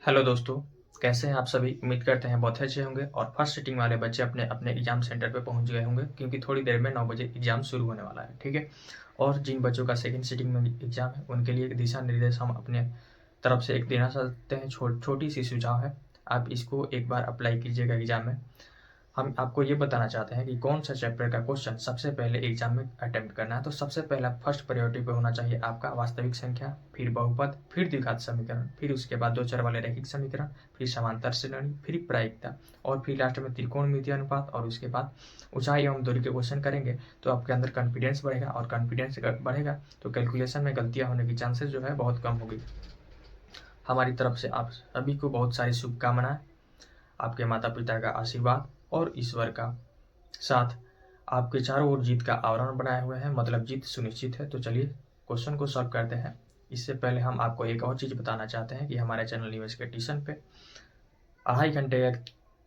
Hello दोस्तों, कैसे हैं आप सभी? उम्मीद करते हैं बहुत अच्छे होंगे और फर्स्ट सिटिंग वाले बच्चे अपने अपने एग्ज़ाम सेंटर पे पहुंच गए होंगे क्योंकि थोड़ी देर में 9 बजे एग्ज़ाम शुरू होने वाला है, ठीक है? और जिन बच्चों का सेकंड सिटिंग में एग्ज़ाम है, उनके लिए एक दिशा निर्देश हम अपने तरफ से एक देना चाहते हैं। छोटी सी सुझाव है, आप इसको एक बार अप्लाई कीजिएगा एग्ज़ाम में। हम आपको ये बताना चाहते हैं कि कौन सा चैप्टर का क्वेश्चन सबसे पहले एग्जाम में अटेम्प्ट करना है। तो सबसे पहला फर्स्ट प्रायोरिटी पे होना चाहिए आपका वास्तविक संख्या, फिर बहुपद, फिर द्विघात समीकरण, फिर उसके बाद दो चर वाले रैखिक समीकरण, फिर समांतर श्रेणी, फिर प्रायिकता और फिर लास्ट में त्रिकोणमितीय अनुपात। और उसके बाद ऊंचाई एवं दूरी के क्वेश्चन करेंगे तो आपके अंदर कॉन्फिडेंस बढ़ेगा और कॉन्फिडेंस बढ़ेगा तो कैलकुलेशन में गलतियां होने की चांसेस जो है बहुत कम होगी। हमारी तरफ से आप सभी को बहुत सारी शुभकामनाएं, आपके माता पिता का आशीर्वाद और ईश्वर का साथ आपके चारों ओर जीत का आवरण बनाए हुए हैं, मतलब जीत सुनिश्चित है। तो चलिए क्वेश्चन को सॉल्व करते हैं। इससे पहले हम आपको एक और चीज़ बताना चाहते हैं कि हमारे चैनल निवेश के ट्यूशन पे 2.5 घंटे का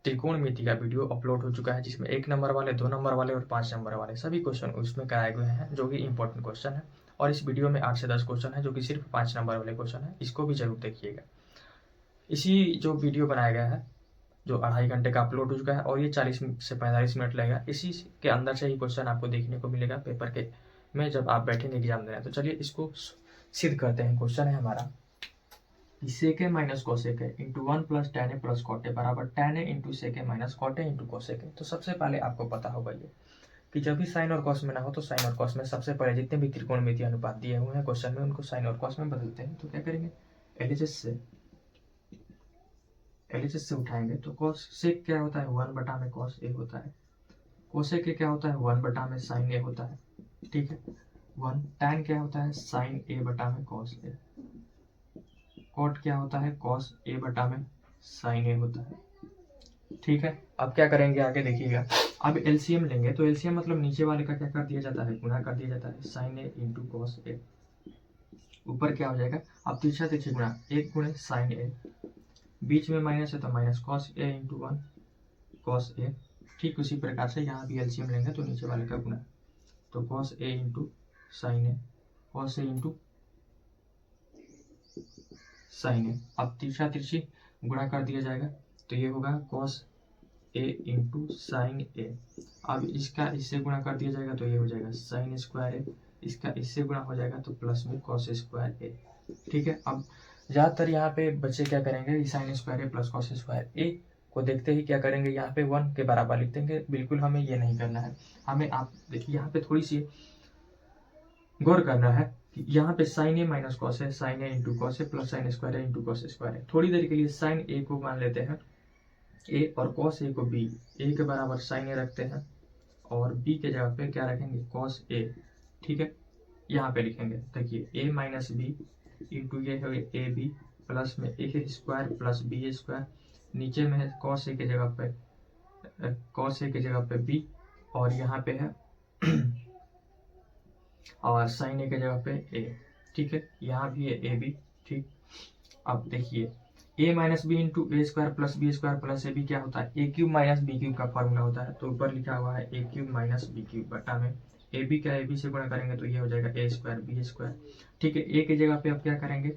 त्रिकोणमिति का वीडियो अपलोड हो चुका है, जिसमें 1 नंबर वाले, 2 नंबर वाले और 5 नंबर वाले सभी क्वेश्चन उसमें कराए गए हैं, जो कि इंपॉर्टेंट क्वेश्चन है। और इस वीडियो में 8 से 10 क्वेश्चन है जो कि सिर्फ 5 नंबर वाले क्वेश्चन है, इसको भी जरूर देखिएगा। इसी जो वीडियो बनाया गया है, जो 2.5 घंटे का अपलोड हो चुका है और ये 40 से 45 मिनट लगेगा, इसी के अंदर से ही क्वेश्चन आपको देखने को मिलेगा पेपर के में जब आप बैठेंगे एग्जाम देने। तो चलिए इसको सिद्ध करते हैं। क्वेश्चन है हमारा sec A minus cosec A into 1 + tan a + cot a बराबर tan a into sec A minus cot a into cosec A. तो सबसे पहले आपको पता होगा ये कि जब भी साइन और कॉस में ना हो तो साइन और कॉस में सबसे पहले जितने भी त्रिकोणमितीय अनुपात दिए हुए हैं क्वेश्चन में उनको साइन और कॉस में बदलते हैं। तो क्या करेंगे, एलएचएस से उठाएंगे तो कॉस सेक क्या होता है, 1/में कॉस ए होता है। कोसेक क्या होता है, 1/में साइन ए होता है, ठीक है। 1 tan क्या होता है, साइन ए बटा में कॉस ए। कॉट क्या होता है, कॉस ए बटा में साइन ए होता है, ठीक है। अब क्या करेंगे आगे देखिएगा, अब एलसीएम लेंगे तो एलसीएम मतलब नीचे वाले का क्या कर दिया जाता है, गुणा कर दिया जाता है, sign A into cos A. ऊपर क्या हो जाएगा, अब तिरछा तिरछी गुणा, 1 × साइन ए, बीच में माइनस है तो minus cos A into 1 cos A. ठीक उसी प्रकार से यहाँ भी एलसीएम लेंगे तो नीचे वाले का गुणा, तो cos A into sine A, cos A into sine ए। अब तिरछा तिरछी गुणा कर दिया जाएगा तो ये होगा कॉस ए इंटू साइन ए। अब इसका इससे गुणा कर दिया जाएगा तो ये हो जाएगा साइन स्क्वायर ए, इसका इससे गुणा हो जाएगा तो प्लस में कॉस स्क्वायर ए, ठीक है। अब ज़्यादातर यहाँ पे बच्चे क्या करेंगे, साइन स्क्वायर ए प्लस कॉस स्क्वायर ए को देखते ही क्या करेंगे, यहाँ पे 1 के बराबर लिख देंगे। बिल्कुल हमें ये नहीं करना है। हमें आप देखिए यहाँ पे थोड़ी सी गौर करना है कि यहाँ पे साइन ए माइनस कॉस है, साइन ए इंटू कॉस है प्लस साइन स्क्वायर ए इंटू कॉस स्क्वायर है। थोड़ी देर के लिए साइन ए को मान लेते हैं ए और कॉस ए को बी, ए के बराबर साइन ए रखते हैं और बी के जगह पे क्या रखेंगे, कॉस ए, ठीक है। यहाँ पे लिखेंगे, देखिए ए माइनस बी इंटू ये है ए बी प्लस में A square plus B square, नीचे में है कॉस ए के जगह पे बी और यहाँ पे है और साइन ए के जगह पे ए, ठीक है। यहाँ भी है ए बी, ठीक। अब देखिए A minus B into A square plus B square plus A B क्या होता है, A cube minus B cube का फॉर्मूला होता है। तो ऊपर लिखा हुआ है A cube minus B cube बटा में ए बी का ए बी से गुणा करेंगे तो ये हो जाएगा ए स्क्वायर बी स्क्वायर, ठीक है। ए की जगह पे अब क्या करेंगे,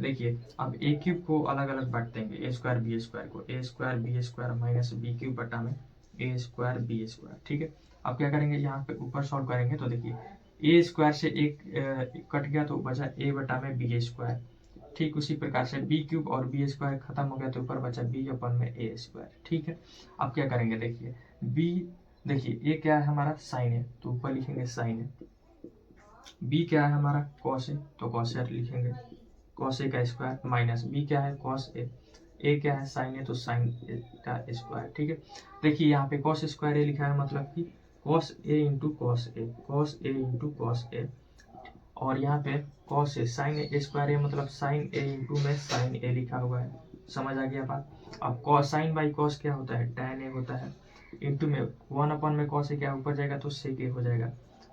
देखिए अब ए क्यूब को अलग अलग बांट देंगे, ए स्क्वायर बी स्क्वायर को, A square B square minus B cube बटा में ए स्क्वायर बी स्क्वायर, ठीक है। अब क्या करेंगे, यहाँ पे ऊपर सॉल्व करेंगे तो देखिए ए स्क्वायर से एक कट गया तो बचा ए बटा में बी स्क्वायर, ठीक उसी प्रकार से बी क्यूब और बी स्क्वायर खत्म हो गया तो ऊपर बचा बी अपन में ए स्क्वायर, ठीक है। अब क्या करेंगे, देखिए बी, देखिए ए क्या है हमारा साइन है तो ऊपर लिखेंगे साइन है, बी क्या है हमारा कॉस है तो कॉस ए लिखेंगे, कॉस ए का स्क्वायर माइनस बी क्या है कॉस ए क्या है साइन ए तो साइन ए का स्क्वायर, ठीक है। देखिए यहाँ पे कॉस स्क्वायर ए लिखा है मतलब कि cos A into cos A, cos A into cos A, और यहाँ पे cos A sign A square ए मतलब साइन ए इंटू में साइन ए लिखा हुआ है, समझ आ गया बात। अब कॉस साइन बाई कॉस क्या होता है, tan ए होता है, इंटू में 1 में कॉस ए क्या ऊपर जाएगा तो सेक ए हो जाएगा,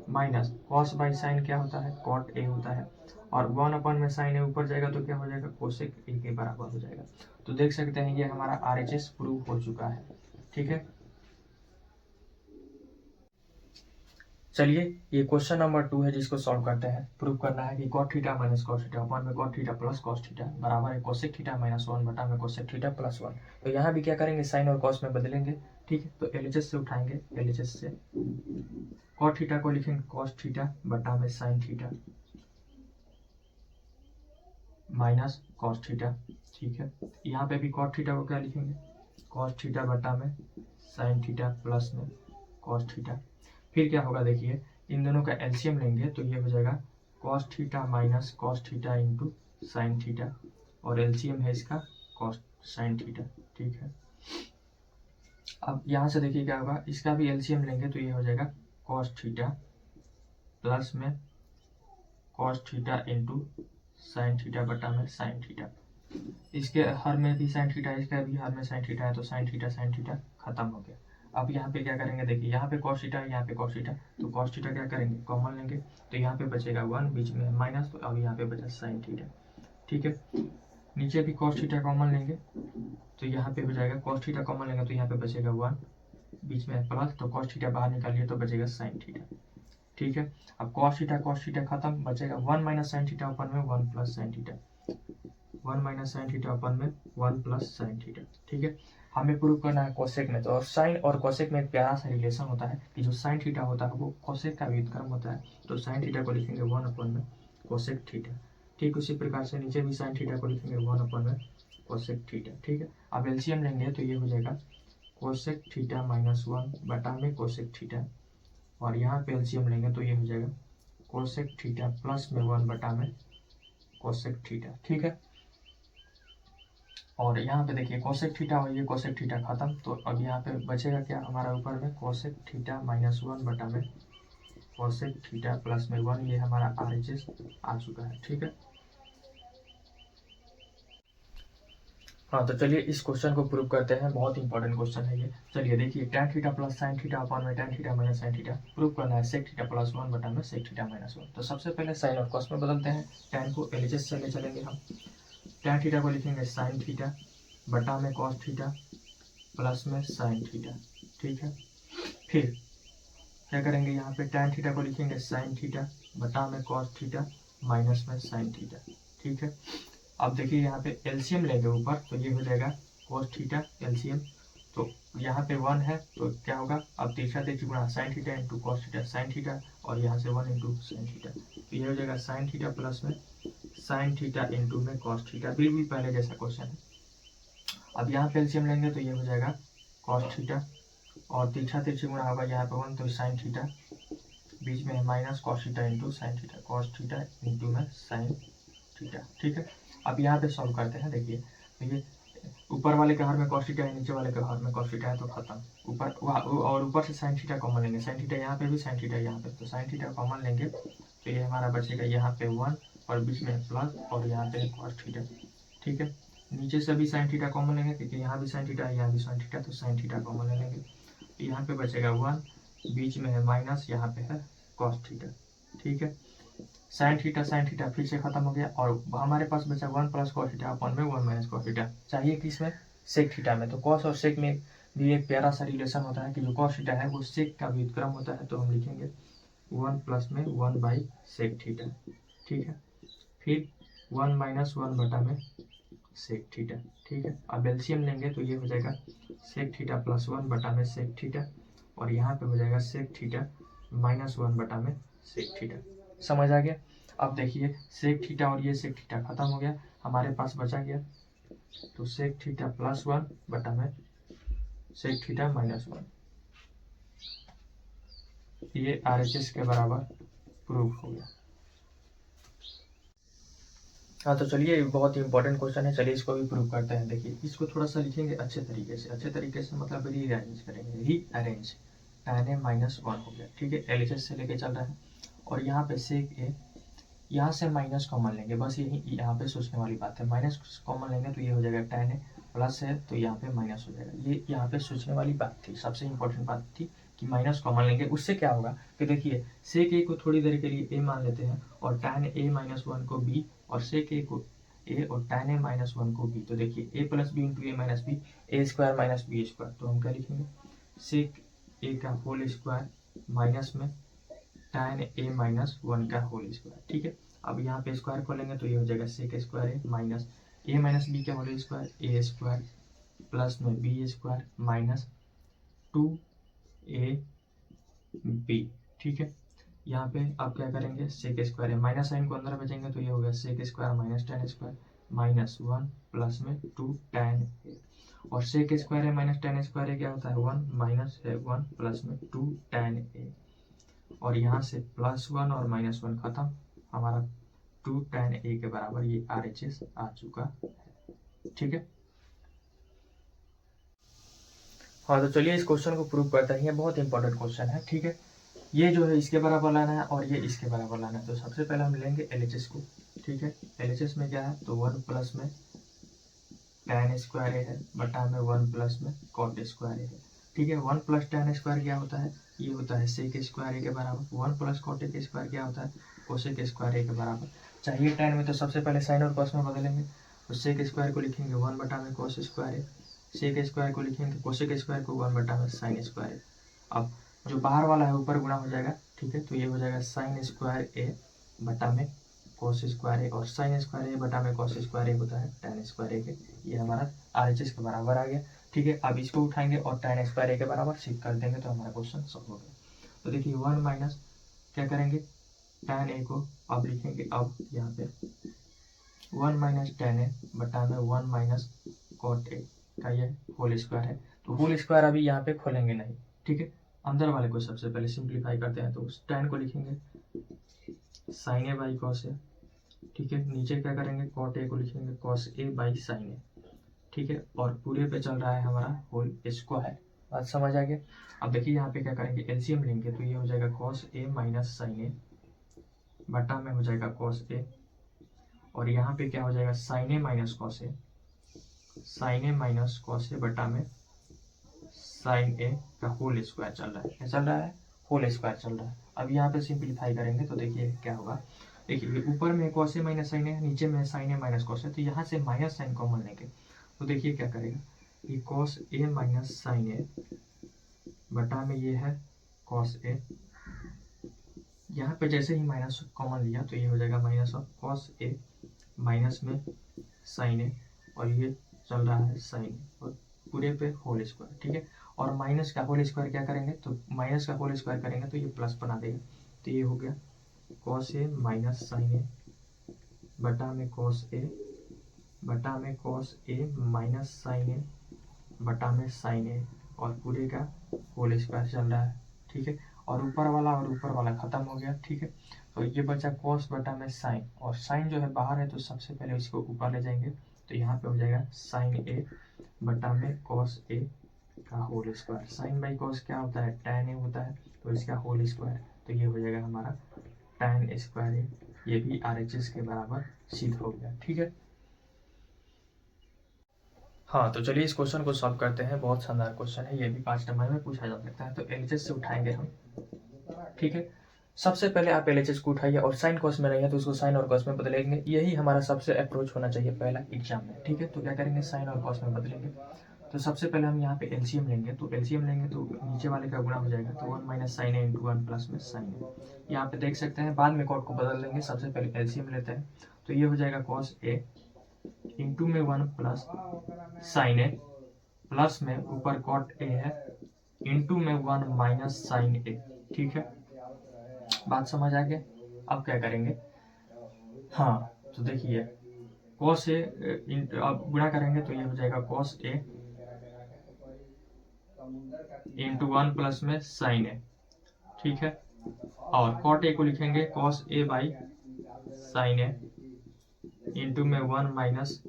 माइनस कॉस बाई साइन क्या होता है, कॉट ए होता है, और 1 में साइन ए ऊपर जाएगा तो क्या हो जाएगा, कोसेक ए के बराबर हो जाएगा। तो देख सकते हैं ये हमारा RHS प्रूव हो चुका है, ठीक है। चलिए ये क्वेश्चन नंबर 2 है जिसको सॉल्व करते हैं। प्रूव करना है कि cot theta minus cos theta अपन में cot theta plus cos theta बराबर है cosec थीटा माइनस 1 बटा में cosec थीटा प्लस 1। तो यहाँ भी क्या करेंगे, साइन और cos में बदलेंगे। ठीक है, तो LHS से उठाएंगे, LHS से cot थीटा को लिखेंगे cos थीटा बटा में sin theta minus cos theta. ठीक है, यहाँ पे भी cot थीटा को क्या लिखेंगे, cos थीटा बटा में sin थीटा प्लस में cos थीटा। फिर क्या होगा, देखिए इन दोनों का एलसीएम लेंगे तो ये हो जाएगा cos theta minus cos theta into sine theta, और एलसीएम है इसका cos साइन थीटा। ठीक है, अब यहाँ से देखिए क्या होगा, इसका भी एलसीएम लेंगे तो ये हो जाएगा cos थीटा प्लस में cos theta into sine theta बटा में साइन थीटा। इसके हर में भी साइन थीटा, इसका भी हर में साइन थीटा है, तो साइन थीटा खत्म हो गया। अब यहाँ पे क्या करेंगे, देखिए यहाँ पे cos थीटा, यहाँ पे cos थीटा, तो cos थीटा क्या करेंगे, कॉमन लेंगे, तो यहाँ पे बचेगा 1, बीच में माइनस, तो अब यहाँ पे बचा साइन थीटा। ठीक है, नीचे भी cos थीटा कॉमन लेंगे तो यहाँ पे हो जाएगा cos थीटा कॉमन लेंगे तो यहाँ पे बचेगा 1, बीच में प्लस, तो cos थीटा बाहर निकालिए तो बचेगा साइन थीटा। ठीक है, अब cos थीटा खत्म, बचेगा 1 माइनस साइन थीटा अपन में 1 plus sine theta, 1 minus sine theta अपन में 1 प्लस साइन थीटा। ठीक है, हमें प्रूव करना है कोसेक में, तो और साइन और कोसेक में एक प्यारा सा रिलेशन होता है कि जो साइन थीटा होता है वो कोसेक का व्युत्क्रम होता है, तो साइन थीटा को लिखेंगे 1 अपन में कोसेक थीटा। ठीक उसी प्रकार से नीचे भी साइन थीटा को लिखेंगे 1 अपन में कोसेक थीटा। ठीक है, अब एलसीएम लेंगे तो ये हो जाएगा कोसेक थीटा माइनस 1 बटा में कोसेक थीटा, और यहाँ पे एलसीएम लेंगे तो ये हो जाएगा कोसेक थीटा प्लस में 1 बटा में कोसेक थीटा। ठीक है, और यहाँ पे देखिए कोसेक थीटा और ये कोसेक थीटा खत्म, तो अब यहाँ पे बचेगा क्या हमारा ऊपर में कोसेक थीटा माइनस 1 बटा में कोसेक थीटा प्लस में 1, ये हमारा RHS आ चुका है। ठीक है, हाँ तो चलिए इस क्वेश्चन को प्रूव करते हैं, बहुत इंपॉर्टेंट क्वेश्चन है ये। चलिए देखिए tan theta plus sine theta upon में tan theta minus sine theta prove करना है sec थीटा प्लस 1 बटा में sec थीटा माइनस 1। तो सबसे पहले साइन और कॉस में बदलते हैं, tan को LHS से ले चलेंगे हम, tan थीटा को लिखेंगे साइन थीटा बटा में कॉस थीटा प्लस में साइन थीटा। ठीक है, फिर क्या करेंगे, यहाँ पे tan थीटा को लिखेंगे साइन थीटा बटा में कॉस थीटा माइनस में साइन थीटा। ठीक है, अब देखिए यहाँ पे एलसीएम लेंगे ऊपर तो ये हो जाएगा cos थीटा एलसीएम, तो यहाँ पे 1 है तो क्या होगा, अब तीसरा तेजी गुणा sign theta into cos theta sine theta, और यहाँ से 1 इंटू साइन थीटा, तो ये हो जाएगा साइन थीटा प्लस में साइन थीटा इंटू में कॉस थीटा, बिल्कुल पहले जैसा क्वेश्चन है। अब यहाँ पे एलसीएम लेंगे तो ये हो जाएगा कॉस थीटा, और तीसरा तिरछी गुणा होगा यहाँ पे 1 तो साइन थीटा, बीच में है minus cos theta into sine theta, cos theta into में साइन थीटा। ठीक है, अब यहाँ पे सॉल्व करते हैं, देखिए तो ये ऊपर वाले के हर में cos थीटा है, नीचे वाले के हर में cos थीटा है, तो खत्म। ऊपर और ऊपर से sin थीटा कॉमन लेंगे, sin थीटा यहाँ पे भी sin थीटा यहाँ पे, तो sin थीटा कॉमन लेंगे तो ये हमारा बचेगा यहाँ पे 1 और बीच में प्लस और यहाँ पे cos थीटा। ठीक है, नीचे से भी sin थीटा कॉमन लेंगे क्योंकि यहाँ भी sin थीटा है, यहाँ भी sin थीटा, तो sin थीटा कॉमन ले लेंगे, तो यहाँ पे बचेगा 1, बीच में है माइनस, यहाँ पे है cos थीटा। ठीक है, साइन थीटा फिर से खत्म हो गया, और हमारे पास बचा 1 प्लस कॉस थीटा अपॉन में 1 माइनस कॉस थीटा। चाहिए किसमें, सेक थीटा में, तो कॉस और सेक में भी एक प्यारा सा रिलेशन होता है कि जो कॉस थीटा है वो सेक का व्युत्क्रम होता है, तो हम लिखेंगे 1 प्लस में 1 बाई सेक थीटा। ठीक है, फिर 1 माइनस 1 बटा में सेक थीटा। ठीक है, अब एलसीएम लेंगे तो ये हो जाएगा सेक थीटा प्लस 1 बटा में सेक थीटा, और यहाँ पे हो जाएगा सेक थीटा माइनस 1 बटा में सेक थीटा। समझ आ गया। अब देखिए सेक थीटा और ये सेक थीटा खत्म हो गया, हमारे पास बचा गया तो सेक थीटा प्लस 1 बटा में सेक थीटा माइनस 1, ये RHS के बराबर प्रूफ हो गया। हाँ तो चलिए बहुत ही इंपॉर्टेंट क्वेश्चन है, चलिए इसको भी प्रूव करते हैं। देखिए इसको थोड़ा सा लिखेंगे अच्छे तरीके से मतलब रीअरेंज करेंगे, रीअरेंज tan a माइनस 1 हो गया। ठीक है, LHS से लेके चल रहा है, और यहाँ पे सेक a, यहाँ से माइनस कॉमन लेंगे, बस यही यहाँ पे सोचने वाली बात है, माइनस कॉमन लेंगे तो ये हो जाएगा tan a, प्लस है तो यहाँ पे माइनस हो जाएगा, ये यहाँ पे सोचने वाली बात थी, सबसे इंपॉर्टेंट बात थी कि माइनस कॉमन लेंगे। उससे क्या होगा कि देखिए सेक a को थोड़ी देर के लिए a मान लेते हैं, और tan a माइनस 1 को b, और सेक a को a और tan a माइनस 1 को b, तो देखिए a plus B into A minus B, A square minus B square, तो हम क्या लिखेंगे सेक a का होल स्क्वायर माइनस में tan a माइनस 1 का होल स्क्वायर। ठीक है, अब यहाँ पे स्क्वायर खोलेंगे तो ये हो जाएगा sec square a minus a minus B का whole square a square plus में b स्क्वायर माइनस 2ab। ठीक है, यहाँ पे आप क्या करेंगे, sec स्क्वायर है, माइनस साइन को अंदर भेजेंगे तो ये हो गया sec square minus tan square minus 1 plus में 2 tan a। और sec स्क्वायर है माइनस tan स्क्वायर है क्या होता है 1 माइनस है 1 प्लस में 2 tan a। और यहाँ से प्लस 1 और माइनस 1 खत्म, हमारा 2 tan a के बराबर ये RHS आ चुका है। ठीक है, हाँ तो चलिए इस क्वेश्चन को प्रूव करते हैं, ये बहुत इंपॉर्टेंट क्वेश्चन है। ठीक है, ये जो है इसके बराबर लाना है और ये इसके बराबर लाना है। तो सबसे पहले हम लेंगे LHS को। ठीक है, LHS में क्या है तो 1 प्लस में tan स्क्वायर है बटा में 1 प्लस में cot स्क्वायर है। ठीक है, 1 प्लस tan स्क्वायर क्या होता है, ये होता है sec स्क्वायर के बराबर। 1 प्लस cot स्क्वायर क्या होता है, cosec स्क्वायर के बराबर। चाहिए tan में तो सबसे पहले साइन और cos में बदलेंगे, तो sec स्क्वायर को लिखेंगे 1 बटा में cos स्क्वायर है, sec स्क्वायर को लिखेंगे cosec स्क्वायर को 1 बटा में sin स्क्वायर है। अब जो बाहर वाला है ऊपर गुणा हो जाएगा। ठीक है, तो ये हो जाएगा sin स्क्वायर a बटा में cos स्क्वायर a, और sin स्क्वायर a बटा में cos स्क्वायर a होता है tan स्क्वायर a के। ये हमारा RHS के बराबर आ गया। ठीक है, अब इसको उठाएंगे और tan स्क्वायर a के बराबर शिफ्ट कर देंगे तो हमारा क्वेश्चन सॉल्व हो गया। तो देखिए 1 माइनस क्या करेंगे, tan a को अब लिखेंगे, अब यहाँ पे 1 माइनस tan a बटा में 1 माइनस cot a का ये होल स्क्वायर है। तो होल स्क्वायर अभी यहाँ पे खोलेंगे नहीं। ठीक है, अंदर वाले को सबसे पहले सिंप्लीफाई करते हैं, तो उस tan को लिखेंगे sin a by cos a। ठीक है, नीचे क्या करेंगे cot a को लिखेंगे cos a by sin a। ठीक है, और पूरे पे चल रहा है हमारा होल स्क्वायर। बात समझ आ गया। अब देखिए यहाँ पे क्या करेंगे, एलसीएम लेंगे तो ये हो जाएगा cos a minus sin a बटा में हो जाएगा cos a, और यहाँ पे क्या हो जाएगा sin a minus cos a, sin a minus cos a बटा में sin a का होल स्क्वायर चल रहा है। क्या चल रहा है, होल स्क्वायर चल रहा है। अब यहाँ पे सिंप्लीफाई करेंगे तो देखिए क्या होगा, देखिए ऊपर में cos a minus sin a है, नीचे में sin a minus cos a, तो यहाँ से माइनस साइन कॉमन लेंगे तो देखिए क्या करेगा, ये cos a minus sin a बटा में ये है cos a, यहाँ पे जैसे ही माइनस कॉमन लिया तो ये हो जाएगा minus of cos a minus में sin a, और ये चल रहा है sin a, और पूरे पे होल स्क्वायर। ठीक है, और माइनस का होल स्क्वायर क्या करेंगे, तो माइनस का होल स्क्वायर करेंगे तो ये प्लस बना देगा। तो ये हो गया cos a minus sin a बटा में cos a बटा में cos a minus sin a बटा में sin a, और पूरे का होल स्क्वायर चल रहा है। ठीक है, और ऊपर वाला खत्म हो गया। ठीक है, तो ये बचा cos बटा में sin, और sin जो है बाहर है तो सबसे पहले इसको ऊपर ले जाएंगे तो यहाँ पे हो जाएगा sin a बटा में cos a का whole square. sin by cos क्या होता है, tan a होता है, तो इसका होल स्क्वायर, तो ये हो जाएगा हमारा tan स्क्वायर a। ये भी RHS के बराबर सिद्ध हो गया। ठीक है, हाँ तो चलिए इस क्वेश्चन को सॉल्व करते हैं। बहुत शानदार क्वेश्चन है, ये भी 5 नंबर में पूछा जा सकता है। तो LHS से उठाएंगे हम। ठीक है, सबसे पहले आप LHS को उठाइए और साइन कॉस में नहीं है तो उसको साइन और कॉस में बदलेंगे। यही हमारा सबसे अप्रोच होना चाहिए पहला एग्जाम में। ठीक है, तो क्या करेंगे, साइन और कॉस में बदलेंगे। तो सबसे पहले हम यहाँ पे LCM लेंगे, तो LCM लेंगे तो नीचे वाले का गुणा हो जाएगा, तो 1 माइनस साइन ए इंटू 1 प्लस में साइन ए। यहाँ पे देख सकते हैं, बाद में कॉट को बदल लेंगे, सबसे पहले LCM लेते हैं। तो ये हो जाएगा कॉस ए इंटू में 1 प्लस साइन ए प्लस में ऊपर कॉट ए है इंटू में 1 माइनस साइन ए। ठीक है, बात समझ आ गया। अब क्या करेंगे, हाँ तो देखिए cos ए अब गुणा करेंगे तो ये हो जाएगा cos ए इंटू 1 प्लस में साइन ए। ठीक है, और cot ए को लिखेंगे cos A by sine A into में 1 माइनस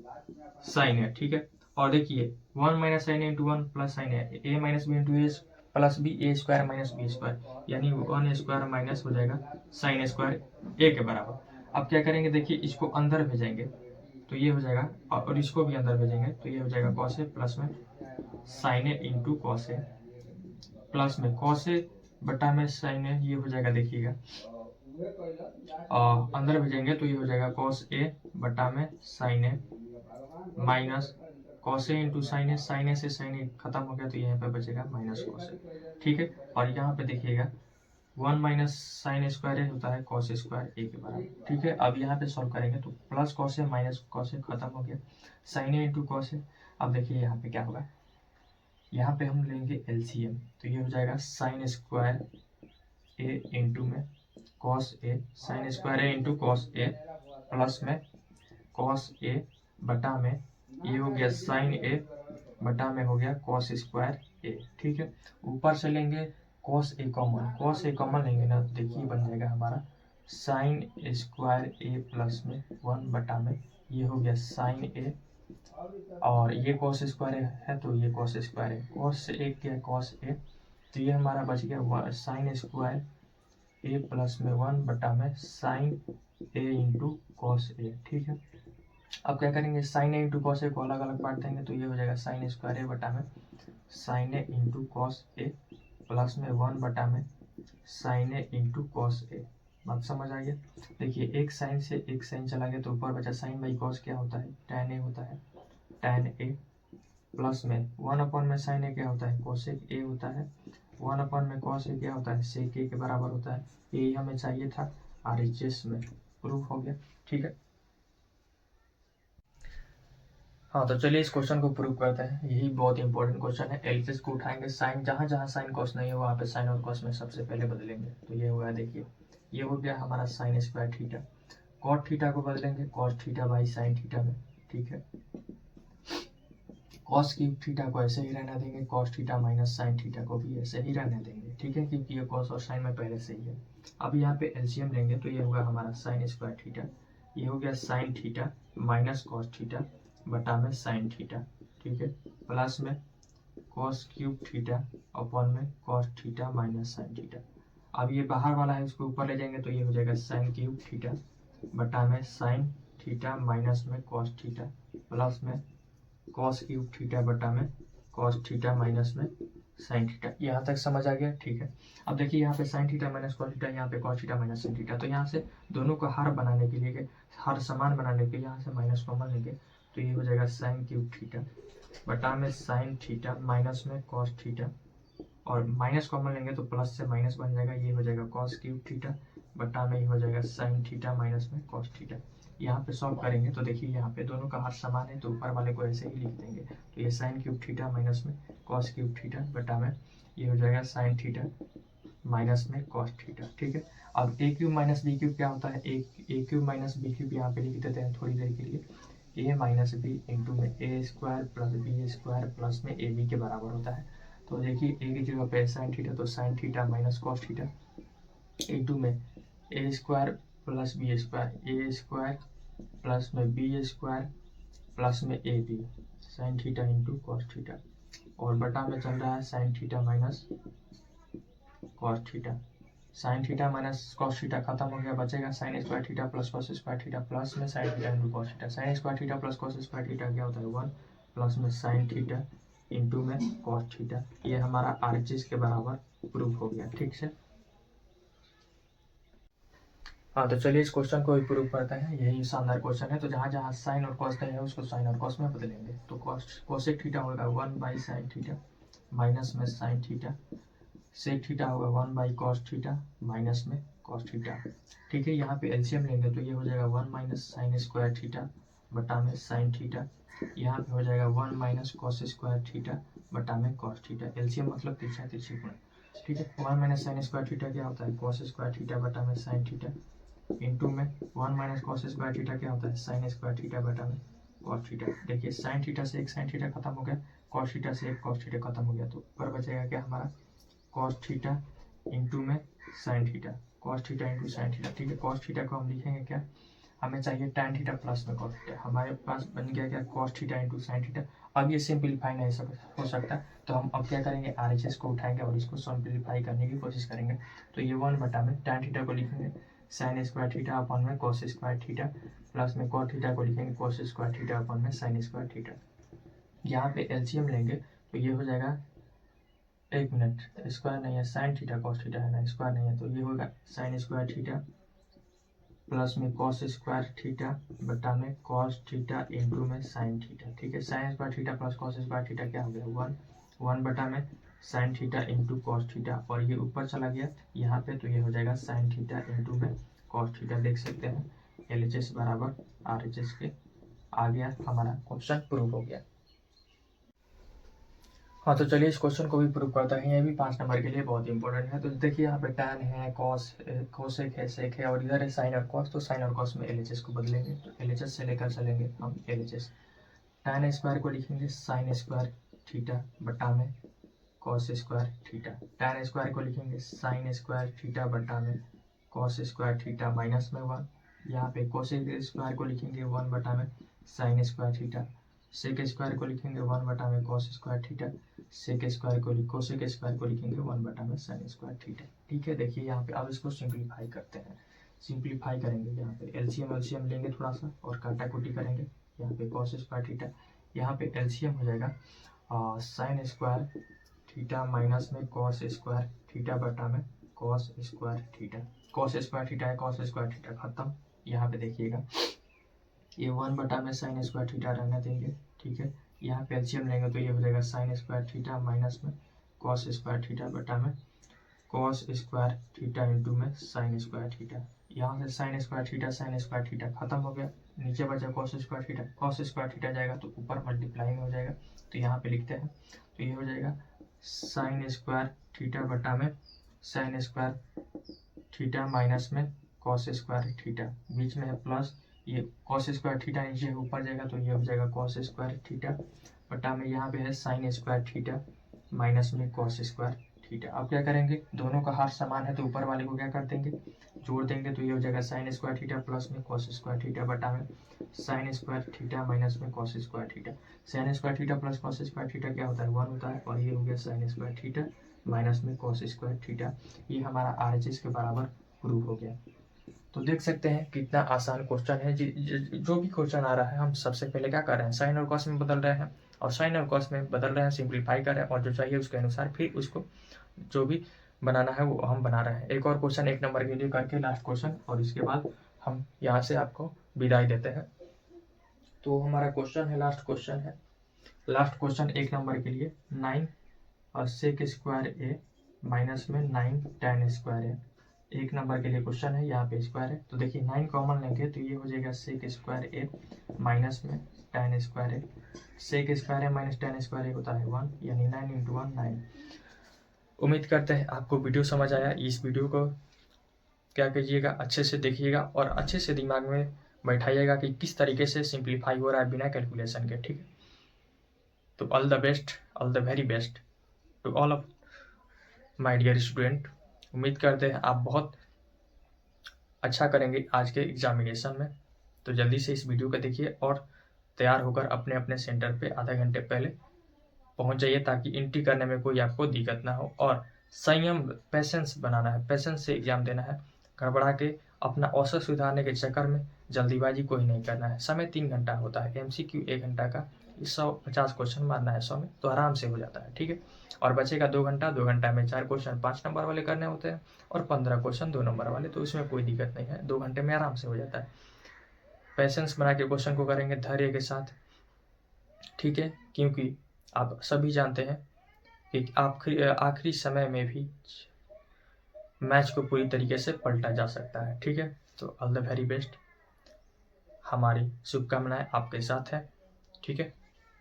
साइन ए। ठीक है, और देखिए 1 minus sign A into 1 plus sign A minus B into A plus B A square minus B square, यानी 1 स्क्वायर माइनस हो जाएगा साइन स्क्वायर ए के बराबर। अब क्या करेंगे, देखिए इसको अंदर भेजेंगे तो ये हो जाएगा, और इसको भी अंदर भेजेंगे तो ये हो जाएगा cos ए प्लस में साइन ए इंटू cos ए प्लस में cos ए बटा में साइन ए, ये हो जाएगा देखिएगा, अंदर भेजेंगे तो ये हो जाएगा cos ए बटा में साइन ए माइनस cos ए इंटू साइन ए, साइन ए से साइन ए खत्म हो गया तो यहाँ पे बचेगा माइनस cos ए। ठीक है, और यहाँ पे देखिएगा 1 माइनस साइन स्क्वायर ए होता है कॉस स्क्वायर ए के बराबर। ठीक है, अब यहाँ पे सॉल्व करेंगे तो plus cos A minus cos A खत्म हो गया, sign A into cos A. अब देखिए यहाँ पे क्या होगा, यहाँ पे हम लेंगे एलसीएम, तो ये हो जाएगा साइन स्क्वायर ए इंटू में cos A, sine square A into cos A plus में कॉस ए बटा में ये हो गया साइन ए बटा में हो गया कॉस स्क्वायर ए। ठीक है, ऊपर से लेंगे cos A common, cos A common लेंगे ना, देखिए बन जाएगा हमारा साइन स्क्वायर ए प्लस में 1 बटा में ये हो गया साइन ए, और ये कॉस स्क्वायर है तो ये कॉस स्क्वायर है, कॉस से एक क्या कॉस ए, तो ये हमारा बच गया साइन स्क्वायर ए प्लस में 1 बटा में sign A into cos A. ठीक है, अब क्या करेंगे, sign A into cos A को अलग अलग बांट देंगे, तो ये हो जाएगा साइन स्क्वायर ए बटा में sign A into cos A plus में 1 बटा में sign A into cos A. बात समझ आ गया। देखिए एक साइन से एक साइन चला गया तो ऊपर बचा साइन बाई कॉस क्या होता है, tan ए होता है, tan ए प्लस में 1 अपॉन में साइन ए क्या होता है, कोसेक ए होता है, 1 अपॉन में कॉस ए क्या होता है, सेक ए के बराबर होता है। यही हमें चाहिए था, RHS में प्रूफ हो गया। ठीक है, हाँ तो चलिए इस क्वेश्चन को प्रूव करते हैं। यही बहुत इंपॉर्टेंट क्वेश्चन है। एलसीएस को उठाएंगे, साइन जहाँ जहाँ साइन कॉस नहीं है वहाँ पे साइन और कॉस में सबसे पहले बदलेंगे, तो ये हुआ, देखिए ये हो गया हमारा sine square theta, cot theta को बदलेंगे cos theta by sine theta में। ठीक है, कॉस क्यूब थीटा को ऐसे ही रहने देंगे, cos theta minus sine theta को भी ऐसे ही रहने देंगे। ठीक है, क्योंकि ये कॉस और साइन में पहले से ही है। अब यहाँ पे एलसीएम लेंगे तो ये होगा हमारा साइन स्क्वायर थीटा, ये हो गया sign theta minus cos theta बटा में साइन थीटा। ठीक है, प्लस में कॉस क्यूब थीटा अपॉन में cos theta minus sine theta. अब ये बाहर वाला है, इसको ऊपर ले जाएंगे तो ये हो जाएगा साइन क्यूब थीटा बटा में साइन थीटा माइनस में कॉस थीटा प्लस में कॉस क्यूब थीटा बटा में कॉस थीटा माइनस में साइन थीटा। यहाँ तक समझ आ गया। ठीक है, अब देखिए यहाँ पे sine theta minus cos theta, यहाँ पे cos theta minus sine theta, तो यहाँ से दोनों को हर बनाने के लिए, हर समान बनाने के लिए यहाँ से माइनस कॉमन लेंगे, तो ये हो जाएगा साइन क्यूब थीटा बटा में साइन थीटा माइनस में कॉस थीटा, और माइनस कॉमन लेंगे तो प्लस से माइनस बन जाएगा, ये हो जाएगा कॉस क्यूब थीटा बटा में ये हो जाएगा साइन थीटा माइनस में कॉस थीटा। यहाँ पे सॉल्व करेंगे तो देखिए यहाँ पे दोनों का हर समान है तो ऊपर वाले को ऐसे ही लिख देंगे, तो ये साइन क्यूब थीटा माइनस में कॉस क्यूब थीटा बटा में ये हो जाएगा साइन थीटा माइनस में कॉस थीटा। ठीक है, अब ए क्यूब माइनस बी क्यूब क्या होता है, A cube minus B cube यहाँ पे लिख देते हैं थोड़ी देर के लिए, ए माइनस बी इंटू में A square plus B square plus में ए बी के बराबर होता है। तो देखिए ए की जगह पे साइन थीटा, तो sine theta minus cos theta into में A square plus B square, A square plus में बी स्क्वायर प्लस में A B sine theta into cos theta, और बटा में चल रहा है sine theta minus cos theta. Sine theta minus cos theta खत्म हो गया, बचेगा sine square theta plus cos square theta plus में sine theta into cos theta. Sine square theta plus cos square theta क्या होता है 1 प्लस में sine theta into में कॉस थीटा। ये हमारा RHS के बराबर प्रूफ हो गया। ठीक से, हाँ तो चलिए इस क्वेश्चन को भी प्रूव करते हैं। यही शानदार क्वेश्चन है। तो जहाँ जहाँ साइन और कॉस नहीं है उसको साइन और कॉस में बदलेंगे, तो कोसेक थीटा होगा 1 बाई साइन थीटा माइनस में साइन थीटा, सेक थीटा होगा 1 बाई कॉस थीटा माइनस में कॉस थीटा। ठीक है, यहाँ पे एलसीएम लेंगे तो ये हो जाएगा 1 माइनस साइन स्क्वायर थीटा बटा में साइन थीटा, यहाँ पे हो जाएगा 1 माइनस कॉस स्क्वायर थीटा बटा में कॉस थीटा। एलसीएम मतलब तिरछा तिरछी गुणा। ठीक है, 1 माइनस साइन स्क्वायर थीटा क्या होता है, कॉस स्क्वायर थीटा बटा में साइन थीटा इंटू में 1 माइनस कॉस स्क्वायर थीटा क्या होता है, साइन स्क्वायर थीटा बटा में कॉस थीटा। देखिए साइन थीटा से एक साइन थीटा खत्म हो गया, कॉस थीटा से एक कॉस थीटा खत्म हो गया, तो ऊपर बचेगा क्या हमारा कॉस थीटा इंटू में sine theta, cos theta into sine theta. ठीक है, कॉस थीटा को हम लिखेंगे क्या, हमें चाहिए tan थीटा प्लस में कॉस थीटा, हमारे पास बन गया क्या cos theta into sine theta. अब ये सिंप्लीफाई नहीं हो सकता, तो हम अब क्या करेंगे, RHS को उठाएंगे और इसको सिंप्लीफाई करने की कोशिश करेंगे। तो ये 1 बटा में tan थीटा को लिखेंगे साइन स्क्वायर थीटा अपॉन में कॉस स्क्वायर थीटा प्लस में कॉस थीटा को लिखेंगे कॉस स्क्वायर थीटा अपॉन में साइन स्क्वायर थीटा। यहाँ पे एलसीएम लेंगे तो ये हो जाएगा, एक मिनट, स्क्वायर नहीं है, साइन थीटा कॉस थीटा है ना, स्क्वायर नहीं है, तो ये होगा साइन स्क्वायर थीटा प्लस में कॉस स्क्वायर थीटा बटा में कॉस थीटा इंटू में साइन थीटा। ठीक है, sign square theta plus cos square theta क्या हो गया 1 बटा में sine theta into cos theta, और ये ऊपर चला गया यहाँ पे, तो ये हो जाएगा साइन थीटा इंटू में कॉस थीटा। देख सकते हैं LHS बराबर RHS के आ गया, हमारा क्वेश्चन प्रूव हो गया। हाँ, तो चलिए इस क्वेश्चन को भी प्रूव करते हैं, ये भी 5 नंबर के लिए बहुत इंपॉर्टेंट है। तो देखिए यहाँ पे tan है, कोसेक है, सेक है, और इधर है साइन और कॉस। तो साइन और कॉस में LHS को बदलेंगे, तो LHS से लेकर चलेंगे हम LHS। tan स्क्वायर को लिखेंगे साइन स्क्वायर थीटा बटा में cos square theta. tan square को लिखेंगे साइन स्क्वायर थीटा बटा में कॉस स्क्वायर थीटा माइनस में 1। यहाँ पे कोसेक स्क्वायर को लिखेंगे 1 बटा में sine square theta. Sec square को लिखेंगे 1 बटा में cos square theta. Sec square को कोसेक स्क्वायर को लिखेंगे 1 बटा में साइन स्क्वायर थीटा। ठीक है, देखिए यहाँ पे अब इसको सिंप्लीफाई करते हैं। सिंप्लीफाई करेंगे, यहाँ पे एलसीएम लेंगे थोड़ा सा और काटाकुटी करेंगे। यहाँ पे कॉस स्क्वायर थीटा, यहाँ पे एलसीएम हो जाएगा साइन स्क्वायर थीटा माइनस में कॉस स्क्वायर थीटा बटा में cos square theta. Cos square theta है, कॉस स्क्वायर थीटा खत्म। यहाँ पे देखिएगा ये 1 बटा में साइन स्क्वायर थीटा रहने देंगे। ठीक है, यहाँ पे एलसीएम लेंगे तो ये हो जाएगा साइन स्क्वायर थीटा माइनस में कॉस स्क्वायर थीटा बटा में कॉस स्क्वायर थीटा इंटू में साइन स्क्वायर थीटा। यहाँ से साइन स्क्वायर थीटा खत्म हो गया, नीचे बचा कॉस स्क्वायर थीटा जाएगा तो ऊपर मल्टीप्लाई में हो जाएगा। तो यहाँ पे लिखते हैं, तो ये हो जाएगा साइन स्क्वायर थीटा बटा में साइन स्क्वायर थीटा माइनस में कॉस स्क्वायर थीटा, बीच में है प्लस, ये कॉस स्क्वायर थीटा नीचे ऊपर जाएगा तो ये हो जाएगा कॉस स्क्वायर थीटा बटा में यहाँ पे है साइन स्क्वायर थीटा माइनस में कॉस स्क्वायर थीटा। अब क्या करेंगे, दोनों का हाफ समान है तो ऊपर वाले को क्या कर देंगे, जोड़ देंगे। तो ये हो जाएगा साइन स्क्वायर थीटा प्लस में कॉस स्क्वायर थीटा बटा में साइन स्क्वायर थीटा माइनस में cos square theta. Sine square theta plus cos square theta क्या होता है, 1 होता है, और ये हो गया साइन स्क्वायर थीटा माइनस में कॉस स्क्वायर थीटा। ये हमारा RHS के बराबर प्रूव हो गया। तो देख सकते हैं कितना आसान क्वेश्चन है। जो भी क्वेश्चन आ रहा है हम सबसे पहले क्या कर रहे हैं, साइन और कॉस में बदल रहे हैं, और साइन और कॉस में बदल रहे हैं, सिंप्लीफाई कर रहे हैं, और जो चाहिए उसके अनुसार फिर उसको जो भी बनाना है वो हम बना रहे हैं। एक और क्वेश्चन 1 नंबर के लिए करके लास्ट क्वेश्चन, और इसके बाद हम यहाँ से आपको विदाई देते हैं। तो हमारा क्वेश्चन है, लास्ट क्वेश्चन 1 नंबर के लिए 9 और सेक स्क्वायर ए माइनस में 9 tan स्क्वायर ए। 1 नंबर के लिए क्वेश्चन है, यहाँ पे स्क्वायर है। तो देखिए 9 कॉमन लेंगे तो ये हो जाएगा सेक स्क्वायर ए माइनस में tan स्क्वायर ए। सेक स्क्वायर ए माइनस tan स्क्वायर ए होता है 1, यानी 9 इंटू 1 9। उम्मीद करते हैं आपको वीडियो समझ आया। इस वीडियो को क्या कीजिएगा, अच्छे से देखिएगा और अच्छे से दिमाग में बैठाइएगा कि किस तरीके से सिंप्लीफाई हो रहा है बिना कैलकुलेशन के। ठीक है, तो all the best, all the very best to all of my dear student. उम्मीद करते हैं आप बहुत अच्छा करेंगे आज के एग्जामिनेशन में। तो जल्दी से इस वीडियो को देखिए और तैयार होकर अपने अपने सेंटर पे आधे घंटे पहले पहुंच जाइए, ताकि एंट्री करने में कोई आपको दिक्कत ना हो। और संयम, पेशेंस बनाना है, पेशेंस से एग्जाम देना है। गड़बड़ा के अपना औसत सुधारने के चक्कर में जल्दीबाजी कोई नहीं करना है। समय 3 घंटा होता है, MCQ 1 घंटा का, 150 क्वेश्चन मारना है 100 में, तो आराम से हो जाता है। ठीक है, और बचेगा 2 घंटा, 2 घंटा में 4 क्वेश्चन 5 नंबर वाले करने होते हैं और 15 क्वेश्चन 2 नंबर वाले, तो इसमें कोई दिक्कत नहीं है, 2 घंटे में आराम से हो जाता है। पेशेंस बना के क्वेश्चन को करेंगे धैर्य के साथ। ठीक है, क्योंकि आप सभी जानते हैं कि आखिरी समय में भी मैच को पूरी तरीके से पलटा जा सकता है। ठीक है, तो ऑल द वेरी बेस्ट, हमारी शुभकामनाएं आपके साथ है। ठीक है,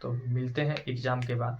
तो मिलते हैं एग्जाम के बाद।